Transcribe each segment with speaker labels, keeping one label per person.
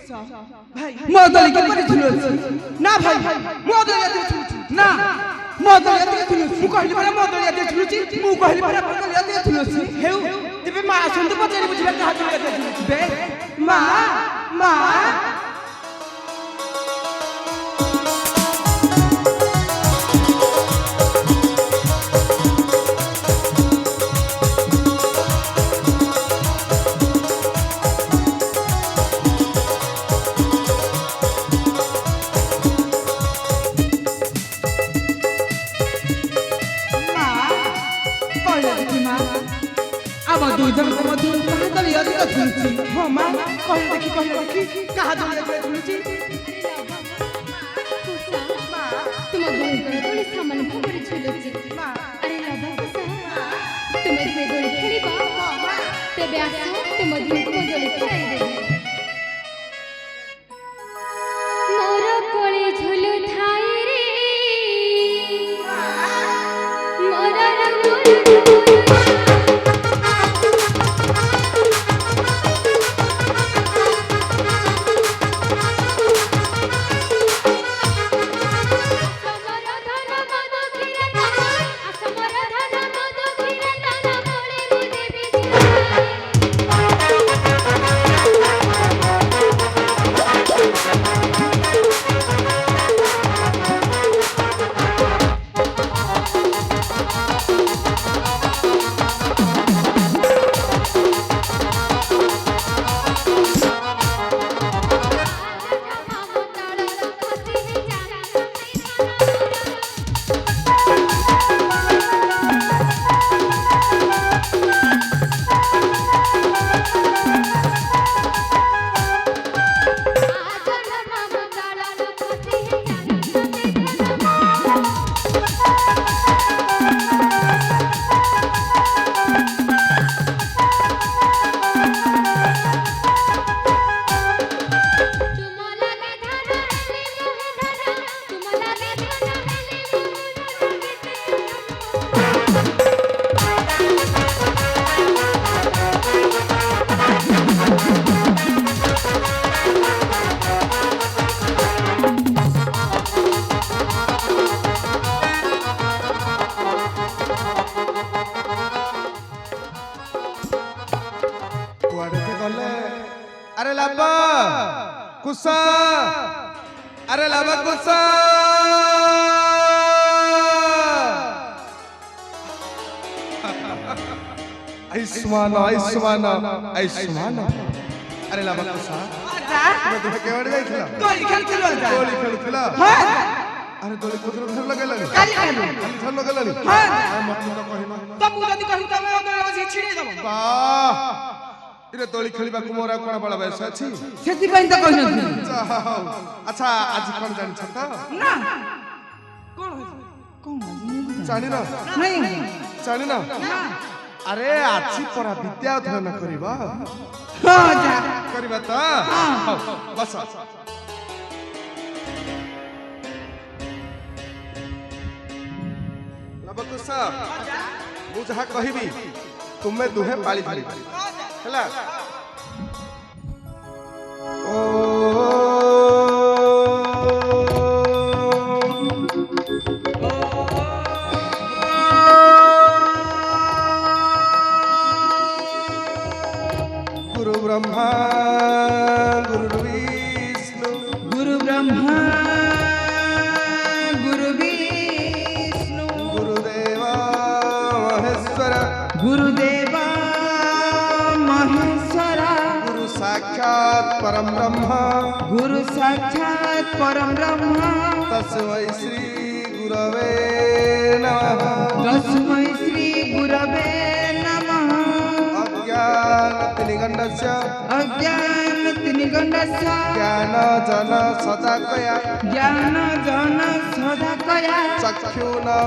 Speaker 1: ভাই মদলি কে পরে ঝুলছি না ভাই মদলিয়াতে ঝুলছি না মদলিয়াতে ঝুলছি মু কহিলি পরে মদলিয়াতে ঝুলছি মু কহিলি পরে মদলিয়াতে ঝুলছি হেউ তেবে মা আসন্তু পচারি বুঝিবা কাহা ঝুলতে ঝুলছি বে মা মা
Speaker 2: अरे लाबा कुसा आयुष्मान आयुष्मान आयुष्मान अरे लाबा कुसा तुम्हें तुम्हें केवड़ जाइथिला
Speaker 1: गोली खेलथिलो
Speaker 2: गोली खेलथिला
Speaker 1: हां
Speaker 2: अरे गोली कोथरो धर लगेलानी
Speaker 1: काली
Speaker 2: खाली धर लगेलानी
Speaker 1: हां
Speaker 2: मत तो कहिना
Speaker 1: तम जदी कहि तमे ओदरे बसी छिड़ी दबो
Speaker 2: वाह इरे दोली खेलिबा को मोरा कोन बड़ा बयस अछि
Speaker 1: सेति पइन त कहि नथि
Speaker 2: अच्छा आज कोन जानि छ त
Speaker 1: ना कोन
Speaker 2: जानि ना
Speaker 1: नहीं
Speaker 2: जानि ना अरे आछि परा विद्या अध्ययन करिबा
Speaker 1: हां जा
Speaker 2: करिबा त हां बस लबकुसा मु जहा कहिबी तुमे दुहे पाली धरि हला गुरु ब्रह्मा गुरु विष्णु
Speaker 1: गुरु ब्रह्मा गुरु विष्णु
Speaker 2: गुरुदेवा महेश्वर
Speaker 1: गुरुदेवा महेश्वर
Speaker 2: गुरु साक्षात् परम ब्रह्म
Speaker 1: गुरु साक्षात् परम ब्रह्म
Speaker 2: तस्मै श्री गुरवे नमः
Speaker 1: तस्मै श्री गुरवे नमः अज्ञानतिनिगण्डस्य
Speaker 2: ज्ञानजन सदाकया चक्षुना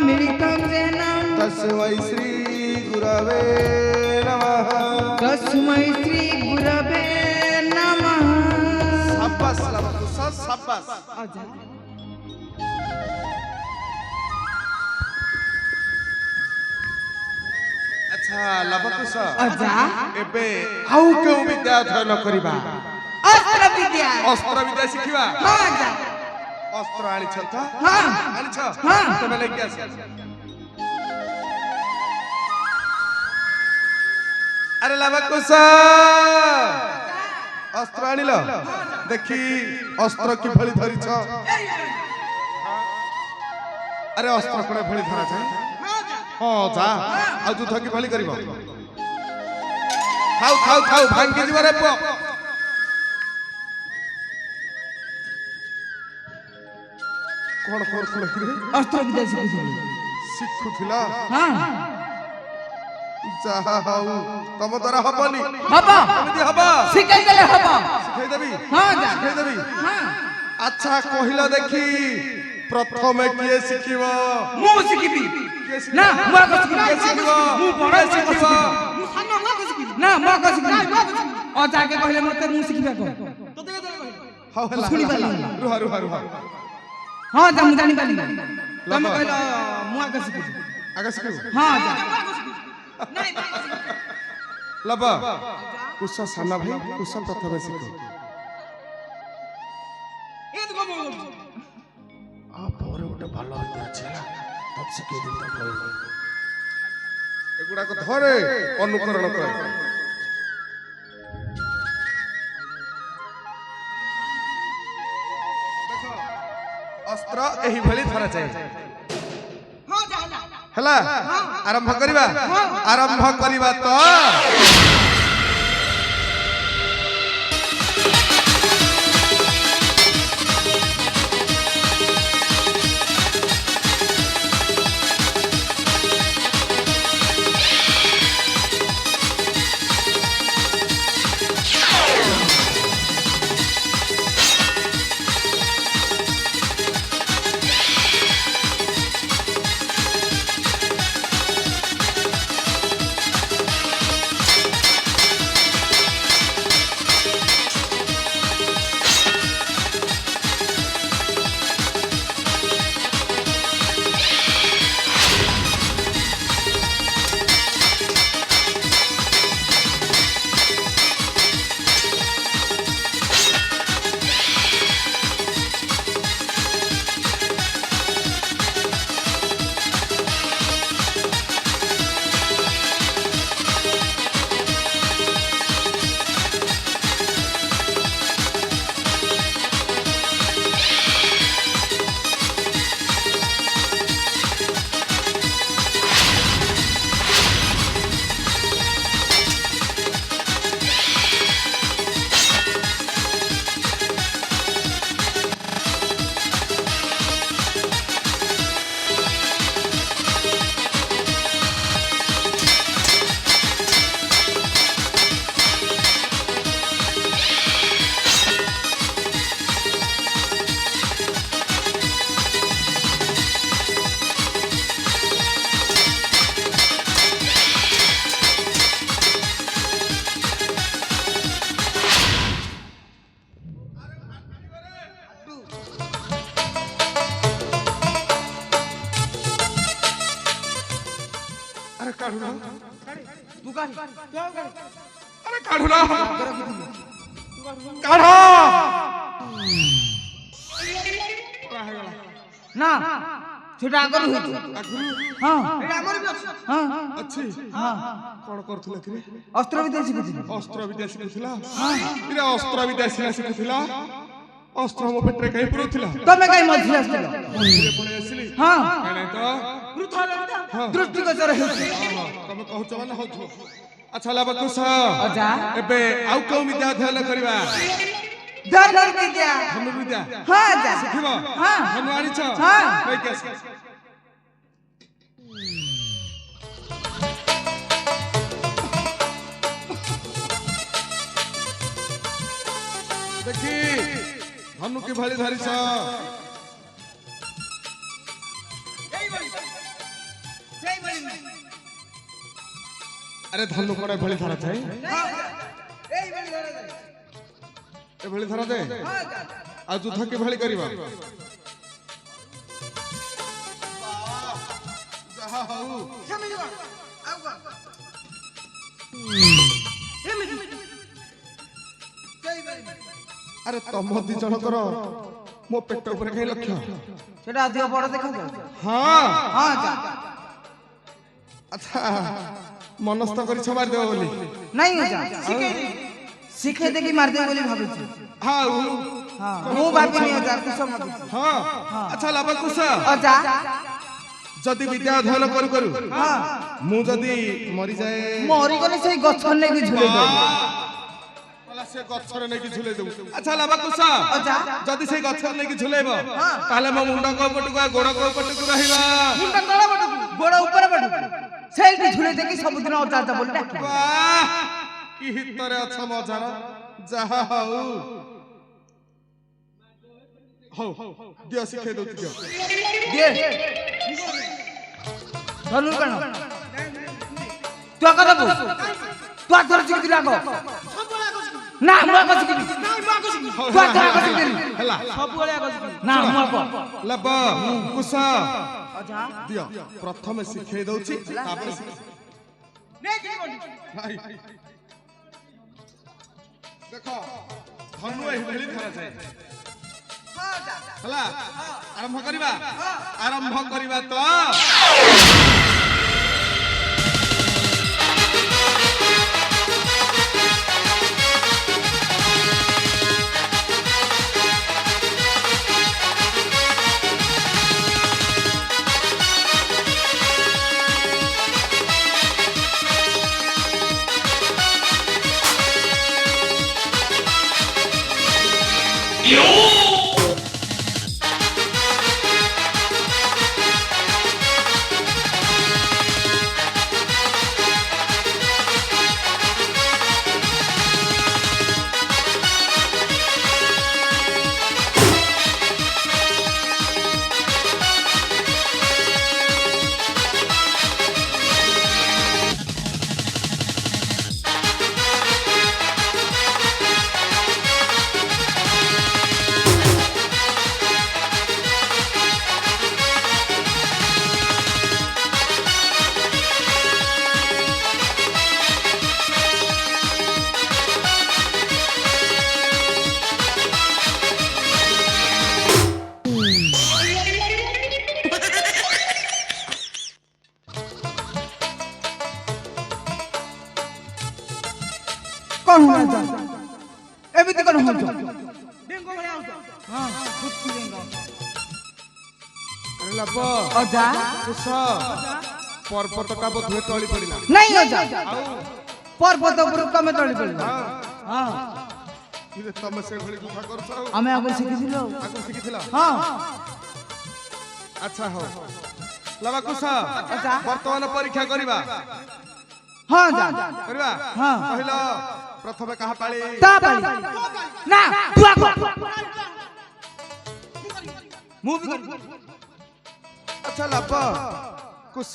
Speaker 2: मिलितं येन तस्मै श्री गुरवे नमः
Speaker 1: तस्मै श्री गुरवे नमः
Speaker 2: शाबाश लबकुसा शाबाश अच्छा ଆଚ୍ଛା ଲବକୁଶ
Speaker 1: ଅଜା
Speaker 2: ଏବେ ଆଉ କେଉଁ ବିଦ୍ୟା ଅଧ୍ୟୟନ କରିବା?
Speaker 1: ଅସ୍ତ୍ର ବିଦ୍ୟା।
Speaker 2: ଅସ୍ତ୍ର ବିଦ୍ୟା ଶିଖିବା।
Speaker 1: ହଁ ଅଜା।
Speaker 2: ଅସ୍ତ୍ର ଆଣିଛ ତ?
Speaker 1: ହଁ
Speaker 2: ଆଣିଛ?
Speaker 1: ହଁ।
Speaker 2: ତମେ ନେଇକି ଆସ। ଆରେ ଲବକୁଶ ଅସ୍ତ୍ର ଆଣିଲ? ଦେଖି ଅସ୍ତ୍ର କିଭଳି ଧରିଛ? ଆରେ ଅସ୍ତ୍ର କଣ ଭଳି ଧରାଯାଏ? ହଁ ଯା ଆଉ ଯୁଦ୍ଧ କିଭଳି କରିବ? ଖାଉ ଖାଉ ଖାଉ ଭାଙ୍ଗି ଯିବରେ ପୁଅ। କଣ କରୁଥିଲ କି?
Speaker 1: ଅସ୍ତ୍ର ବିଦ୍ୟା ଶିଖୁଥିଲି।
Speaker 2: ଶିଖୁଥିଲ?
Speaker 1: ହଁ
Speaker 2: ଯାହା ହଉ ତମ ଦ୍ୱାରା ହବନି।
Speaker 1: ହବ।
Speaker 2: କେମିତି ହବ?
Speaker 1: ଶିଖେଇ ଦେଲେ ହବ।
Speaker 2: ଶିଖେଇଦେବି।
Speaker 1: ହଁ ଯା।
Speaker 2: ଶିଖେଇଦେବି।
Speaker 1: ହଁ
Speaker 2: ଆଚ୍ଛା କହିଲ ଦେଖି ପ୍ରଥମେ କିଏ ଶିଖିବ?
Speaker 1: ମୁଁ ଶିଖିବି।
Speaker 2: କିଏ ଶିଖିବ?
Speaker 1: ନା ମୁଁ ଆଗ ଶିଖିବି।
Speaker 2: କିଏ ଶିଖିବ?
Speaker 1: ମୁଁ ବଡ
Speaker 2: କିଏ
Speaker 1: ଶିଖିବି।
Speaker 2: ଶିଖିବ?
Speaker 1: ମୁଁ ସାନ ମୁଁ ଆଗ ଶିଖିବି। ନା ମୁଁ ଆଗ ଶିଖିବି। ଅଜା ଆଗେ କହିଲେ ମତେ ମୁଁ ଶିଖିବା କଣ?
Speaker 2: ହଉ ହେଲା
Speaker 1: ଶୁଣି
Speaker 2: ହେଲା,
Speaker 1: ପାରିଲିନି।
Speaker 2: ହେଲା। ରୁହ ରୁହ ରୁହ।
Speaker 1: ହଁ ଯା ମୁଁ ଜାଣି ପାରିଲି। ତମେ
Speaker 2: ଲବ।
Speaker 1: କହିଲ ମୁଁ ଆଗ ଶିଖିବି।
Speaker 2: ଆଗ ଶିଖିବୁ?
Speaker 1: ହଁ ଯା।
Speaker 2: ଲବ କୁଶ ସାନ ଭାଇ କୁଶ ପ୍ରଥମେ ଶିଖୁ। ପରେ ଗୋଟେ ଭଲ ବିଦ୍ୟା ଅଛି ହେଲା ତତେ ଶିଖେଇଦେବି ତାକୁ କହିବୁ। ଏଗୁଡାକ ଧରେ ଅନୁକରଣ କରେ। ଦେଖ ଅସ୍ତ୍ର ଏହିଭଳି ଧରାଯାଏ। ହେଲା ଆରମ୍ଭ କରିବା। ଆରମ୍ଭ କରିବା ତ। अरे काढूला
Speaker 1: तू काढ.
Speaker 2: अरे काढूला काढा
Speaker 1: ନା ସେଟା ଆଗରୁ ହେଇଛି। ହଁ ଏଟା ଆମର ବି ଅଛି। ହଁ
Speaker 2: अच्छी
Speaker 1: ହଁ
Speaker 2: कौन करथुला कि
Speaker 1: ଅସ୍ତ୍ର ବିଦ୍ୟା ଶିଖୁଥିଲି।
Speaker 2: अस्त्र विद्या शिखुथिला इरे अस्त्र विद्या शिखुथिला अस्त्र मो पेटरे कहीं पुरुथिला
Speaker 1: ତମେ କାଇଁ ମଝିରେ ଆସିଥିଲ?
Speaker 2: मन्दिरे पळे आसिली
Speaker 1: ହଁ
Speaker 2: काहे तो
Speaker 1: ଦୃଷ୍ଟିଗୋଚର ହେଉଛି।
Speaker 2: तमे कहउछ माने होथु अच्छा लबकुश
Speaker 1: ଅଜା
Speaker 2: एबे आउ को विद्या अध्ययन करबा
Speaker 1: ଧନୁ ବିଦ୍ୟା।
Speaker 2: धनु विद्या
Speaker 1: ହଁ ଅଜା
Speaker 2: शिखिब
Speaker 1: ହଁ
Speaker 2: धनु आनिछ
Speaker 1: ହଁ।
Speaker 2: कई केस देखी धनु की भली धरिछ अरे धनु कोन भली धरा छै ए भली धरा दे आ युद्ध के भली करबा जहा हऊ আরে তম ଦି ଜଣଙ୍କର ମୋ ପେଟ ଉପରେ କାହିଁ ଲକ୍ଷ୍ୟ?
Speaker 1: সেটা ଅଧିକ বড় ଦେଖାଯାଉ।
Speaker 2: ହଁ
Speaker 1: ହଁ ଯା।
Speaker 2: ଆଚ୍ଛା ମନସ୍ଥ କରିଛ ମାରିଦେବ ବୋଲି?
Speaker 1: ନାଇଁ ଯା ଶିଖେଇ ଦେଇକି ମାରିଦେବି ବୋଲି ଭାବୁଛି।
Speaker 2: ହଁ
Speaker 1: ମୁଁ ଭାବିନି ଯା କୁଶ ଭାବୁଛି।
Speaker 2: ହଁ ଆଚ୍ଛା ଲବକୁଶ
Speaker 1: ଯା
Speaker 2: ଯଦି ବିଦ୍ୟା ଅଧ୍ୟୟନ କରୁ କରୁ ମୁଁ ଯଦି ମରିଯାଏ?
Speaker 1: ମରିଗଲେ ସେଇ ଗଛ ନେଇକି ଝୁଲେଇ ଦେବି।
Speaker 2: ସେ ଗଛରେ ନେଇକି ଝୁଲେଇ ଦେବୁ। ଆଚ୍ଛା ଲବକୁଶ ଯଦି ସେଇ ଗଛରେ ନେଇକି ଝୁଲେଇବ ତାହେଲେ ମୋ ମୁଣ୍ଡ କୋଉ ପଟକୁ ଆଉ ଗୋଡ କୋଉ ପଟକୁ ରହିବ?
Speaker 1: ମୁଣ୍ଡ ତଳ ପଟକୁ ଗୋଡ ଉପରେ ପଟକୁ ସେଇଠି ଝୁଲେଇ ଦେଇକି ସବୁଦିନ ଅଜା ଅଜା ବୋଲି ଡାକିବି।
Speaker 2: ବାଃ କି ହିତରେ ଅଛ ମଜାର। ଯାହା ହଉ ହଉ ଦିଅ ଶିଖେଇ ଦଉଛି ଦିଅ।
Speaker 1: ଦିଏ ଧନୁ କଣ ତୁ ଆଗ ଦବୁ ତୁ ଆଗ ଶିଖିଥିଲୁ ଆଗ ନା ମୁଁ ଆଗ ଶିଖିବି ତୁ ଆଗ ଶିଖିଥିଲି
Speaker 2: ହେଲା
Speaker 1: ସବୁବେଳେ ଆଗ ଶିଖିବି ନା ମୁଁ ଆଗ
Speaker 2: ଲବ କୁଶ ଦିଅ ପ୍ରଥମେ ଶିଖେଇ ଦଉଛି ତାପରେ ଭାଇ ଦେଖ ଧନୁ ଏଇଭଳି ଧରାଯାଏ ହେଲା। ଆରମ୍ଭ କରିବା ତ
Speaker 1: कौन हो जा एमिति कौन हो जा डेंगो भले आउ हां कुछ डेंगो
Speaker 2: अरे लब
Speaker 1: अजा
Speaker 2: कुश पर्वतटा बोधे टळी पड़िला
Speaker 1: नहीं अजा पर्वत ऊपर कमे टळी पड़िला हां
Speaker 2: इरे तमे से भली गुफा करछौ
Speaker 1: हमें आगु सिखिथिलो
Speaker 2: आगु सिखिथिला
Speaker 1: हां
Speaker 2: अच्छा हो लबा कुश
Speaker 1: अजा
Speaker 2: वर्तमान परीक्षा करिबा
Speaker 1: हां जा
Speaker 2: करिबा
Speaker 1: हां
Speaker 2: पहिलो प्रथमे कहा पाली
Speaker 1: ता पाली ना तू आगो मु भी कर
Speaker 2: अच्छा लब कुश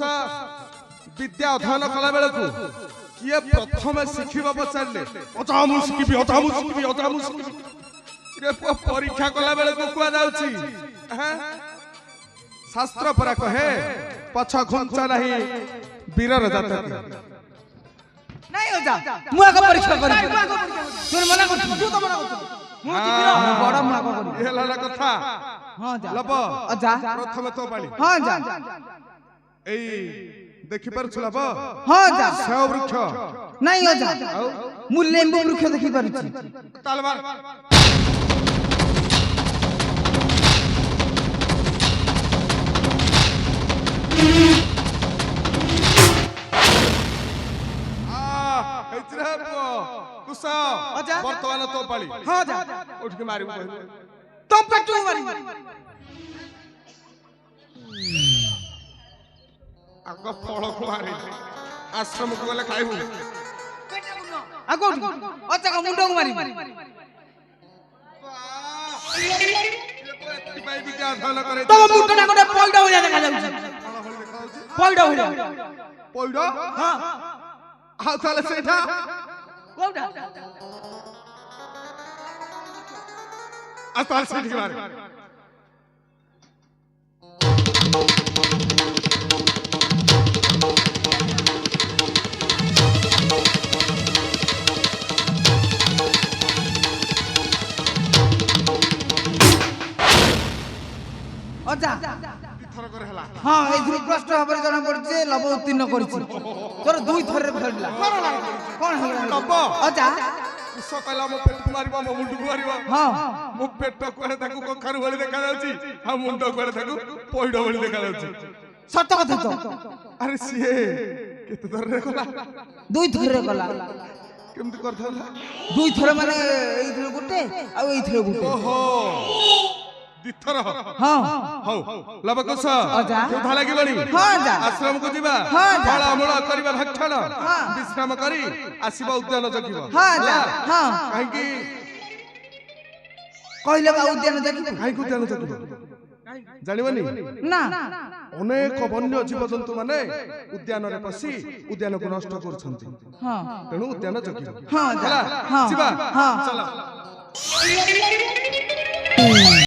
Speaker 2: विद्या अध्ययन कला बेले को किए प्रथमे शिखिबा पचारले अजा मु शिखिबी रे परीक्षा कला बेले को कुआ जाउची हैं शास्त्र परा कहे पछ घुंचा नहीं वीरर जात
Speaker 1: नहीं हो जा मु आगो परीक्षा करी तू मना कर तू तो मना कर मु जिबिरो बड़ा मना कर
Speaker 2: ये लाला कथा
Speaker 1: हां जा
Speaker 2: लब
Speaker 1: अजा
Speaker 2: प्रथमे तो पाली
Speaker 1: हां जा
Speaker 2: एई देखि पर लब
Speaker 1: हां जा
Speaker 2: सेव वृक्ष
Speaker 1: नहीं हो जा मु लेंबू वृक्ष देखि पारुची
Speaker 2: तलवार कुश वर्तमान तो पाली
Speaker 1: हां जा
Speaker 2: उठ के मारिबो
Speaker 1: तो पेटू मारी
Speaker 2: आग फल को मारे आश्रम को गले खाइबो
Speaker 1: आगो अच्छा का मुंडो मारी तो मुंडा कोडे पॉइंट हो जाने का जाउची पॉइंट हो जा
Speaker 2: पॉइंट
Speaker 1: हां
Speaker 2: हां ताले सेठा
Speaker 1: कोडा
Speaker 2: अस्पताल से मारे
Speaker 1: স্পষ্ট ভাବରେ জଣା পড়ছে যে লব উত্তীর্ণ কৰিছি তোর দুই থরে ধরলা কোন হলা
Speaker 2: লব
Speaker 1: অজা
Speaker 2: কুশ କହିଲା ମୋ ପେଟକୁ ମାରିବ ମୋ ମୁଣ୍ଡକୁ ମାରିବ
Speaker 1: ହଁ
Speaker 2: ମୋ ପେଟ କୁଆଡେ ତାକୁ କଖାରୁ ଭଳି ଦେଖାଯାଉଛି ଆଉ ମୁଣ୍ଡ କୁଆଡେ ତାକୁ ପଇଡ ଭଳି ଦେଖାଯାଉଛି
Speaker 1: ସତ କଥା ତ
Speaker 2: ଆରେ ସିଏ କେତେ ଥରରେ କଲା
Speaker 1: দুই থরে গলা
Speaker 2: କେମିତି କରିଥାନ୍ତା
Speaker 1: দুই থরে মানে এইথরে গুটে আর এইথরে গুটে
Speaker 2: ଓହୋ ଦିଥର
Speaker 1: হ্যাঁ
Speaker 2: ହଉ ଲବକୁଶ
Speaker 1: ଅଜା।
Speaker 2: କ୍ଷୁଧା ଲାଗିବଣି
Speaker 1: ହଁ ଯା
Speaker 2: ଆଶ୍ରମକୁ ଯିବା
Speaker 1: ହଁ ଯା।
Speaker 2: ଫଳମୂଳ କରିବା ଭକ୍ଷଣ
Speaker 1: ହଁ।
Speaker 2: ବିଶ୍ରାମ କରି ଆସିବା ଉଦ୍ୟାନ ଜଗିବ
Speaker 1: ହଁ ଯା ହଁ
Speaker 2: କାହିଁକି
Speaker 1: কইলে বা উদ্যান দেখি
Speaker 2: କାହିଁକି ଉଦ୍ୟାନ ଜଗିବ ଜାଣିବନି
Speaker 1: না
Speaker 2: ଅନେକ ବନ୍ୟ ଜୀବଜନ୍ତୁ ମାନେ ଉଦ୍ୟାନରେ ପଶି ଉଦ୍ୟାନକୁ ନଷ୍ଟ କରୁଛନ୍ତି
Speaker 1: হ্যাঁ
Speaker 2: ତେଣୁ ଉଦ୍ୟାନ ଜଗିବ
Speaker 1: ହଁ ଯା
Speaker 2: ହେଲା
Speaker 1: ହଁ
Speaker 2: ଯିବା
Speaker 1: ହଁ
Speaker 2: ଚାଲ